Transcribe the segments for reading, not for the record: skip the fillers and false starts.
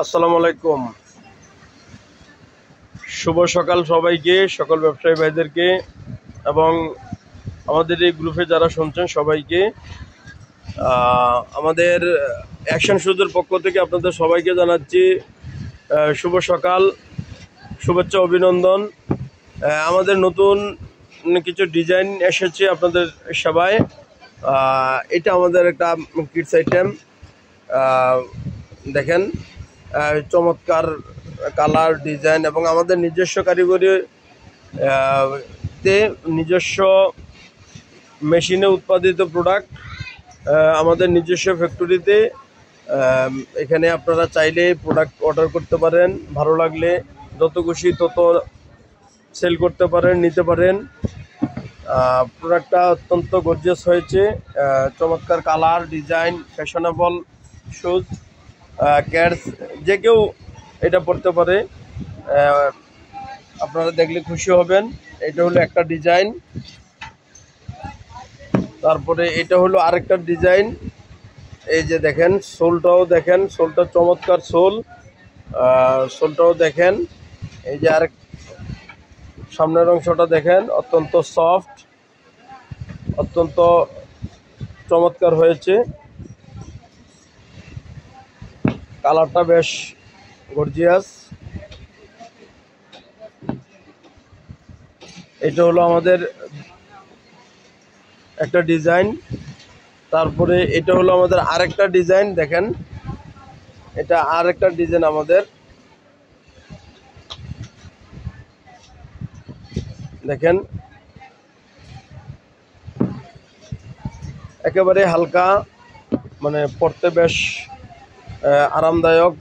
আসসালামু আলাইকুম। শুভ সকাল সবাইকে, সকল ব্যবসায়ী ভাইদেরকে এবং আমাদের এই গ্রুপে যারা শুনছেন সবাইকে। আমাদের অ্যাকশন শুজের পক্ষ থেকে আপনাদের সবাইকে জানাচ্ছি শুভ সকাল, শুভেচ্ছা, অভিনন্দন। আমাদের নতুন কিছু ডিজাইন এসেছে আপনাদের সেবায়। এটা আমাদের একটা কিডস আইটেম, দেখেন চমৎকার কালার, ডিজাইন এবং আমাদের নিজস্ব কারিগরিতে নিজস্ব মেশিনে উৎপাদিত প্রোডাক্ট, আমাদের নিজস্ব ফ্যাক্টরিতে। এখানে আপনারা চাইলে প্রোডাক্ট অর্ডার করতে পারেন, ভালো লাগলে যত খুশি তত সেল করতে পারেন, নিতে পারেন। প্রোডাক্টটা অত্যন্ত গর্জিয়াস হয়েছে, চমৎকার কালার, ডিজাইন, ফ্যাশনেবল শুজ, ক্যাটস, যে কেউ এটা পড়তে পারে। আপনারা দেখলে খুশি হবেন। এটা হলো একটা ডিজাইন, তারপরে এটা হলো আরেকটা ডিজাইন। এই যে দেখেন সোলটাও দেখেন, সোলটা চমৎকার সোলটাও দেখেন। এই যে আরেক সামনের অংশটা দেখেন, অত্যন্ত সফট, অত্যন্ত চমৎকার হয়েছে। কালারটা বেশ গর্জিয়াস। এটা হলো আমাদের একটা ডিজাইন। তারপরে এটা হলো আমাদের আরেকটা ডিজাইন, দেখেন এটা আরেকটা ডিজাইন আমাদের। দেখেন একেবারে হালকা, মানে পরতে বেশ আরামদায়ক,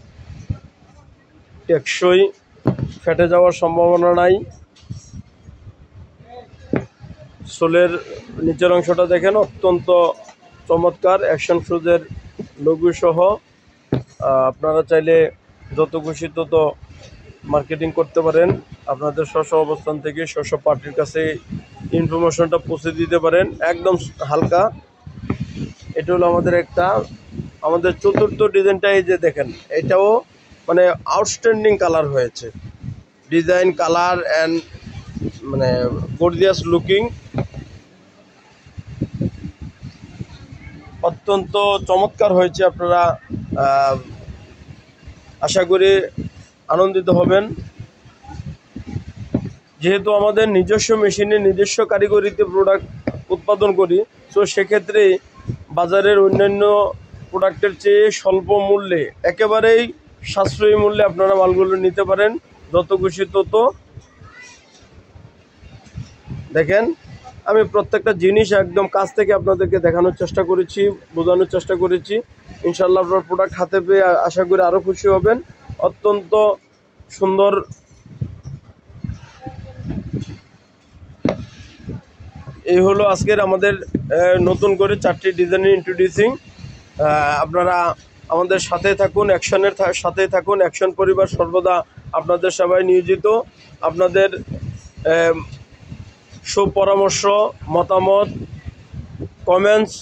টেকসই, ফেটে যাওয়ার সম্ভাবনা নাই। সোলের নিচের অংশটা দেখেন, অত্যন্ত চমৎকার, অ্যাকশন শুজের লোগো সহ। আপনারা চাইলে যত খুশি তত মার্কেটিং করতে পারেন, আপনাদের স্ব অবস্থান থেকে স্ব পার্টির কাছে ইনফরমেশনটা পৌঁছে দিতে পারেন, একদম হালকা। এটা হলো আমাদের চতুর্থ ডিজাইনটা। এই যে দেখেন, এটাও মানে আউটস্ট্যান্ডিং কালার হয়েছে, ডিজাইন, কালার অ্যান্ড মানে গর্জিয়াস লুকিং, অত্যন্ত চমৎকার হয়েছে। আপনারা আশা করি আনন্দিত হবেন। যেহেতু আমাদের নিজস্ব মেশিনে নিজস্ব কারিগরিতে প্রোডাক্ট উৎপাদন করি, তো সেক্ষেত্রে বাজারের অন্যান্য প্রোডাক্টের চেয়ে স্বল্প মূল্যে, একেবারেই সাশ্রয়ী মূল্যে আপনারা মালগুলো নিতে পারেন, যত খুশি তত। দেখেন আমি প্রত্যেকটা জিনিস একদম কাছ থেকে আপনাদেরকে দেখানোর চেষ্টা করেছি, বোঝানোর চেষ্টা করেছি। ইনশাল্লাহ আপনার প্রোডাক্ট হাতে পেয়ে আশা করি আরও খুশি হবেন। অত্যন্ত সুন্দর। এই হলো আজকের আমাদের নতুন করে 4টি ডিজাইনের ইন্ট্রোডিউসিং। আপনারা আমাদের সাথে থাকুন, অ্যাকশনের সাথে থাকুন। অ্যাকশন পরিবার সর্বদা আপনাদের সেবায় নিয়োজিত। আপনাদের সুপরামর্শ, মতামত, কমেন্টস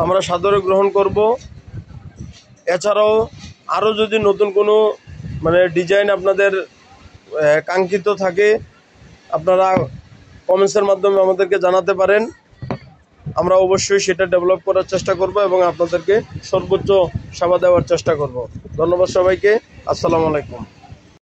আমরা সাদরে গ্রহণ করব। এছাড়াও আরও যদি নতুন কোনো ডিজাইন আপনাদের কাঙ্ক্ষিত থাকে, আপনারা কমেন্টসের মাধ্যমে আমাদেরকে জানাতে পারেন। আমরা অবশ্যই সেটা ডেভেলপ করার চেষ্টা করব এবং আপনাদেরকে সর্বোচ্চ সেবা দেওয়ার চেষ্টা করব। ধন্যবাদ সবাইকে। আসসালামু আলাইকুম।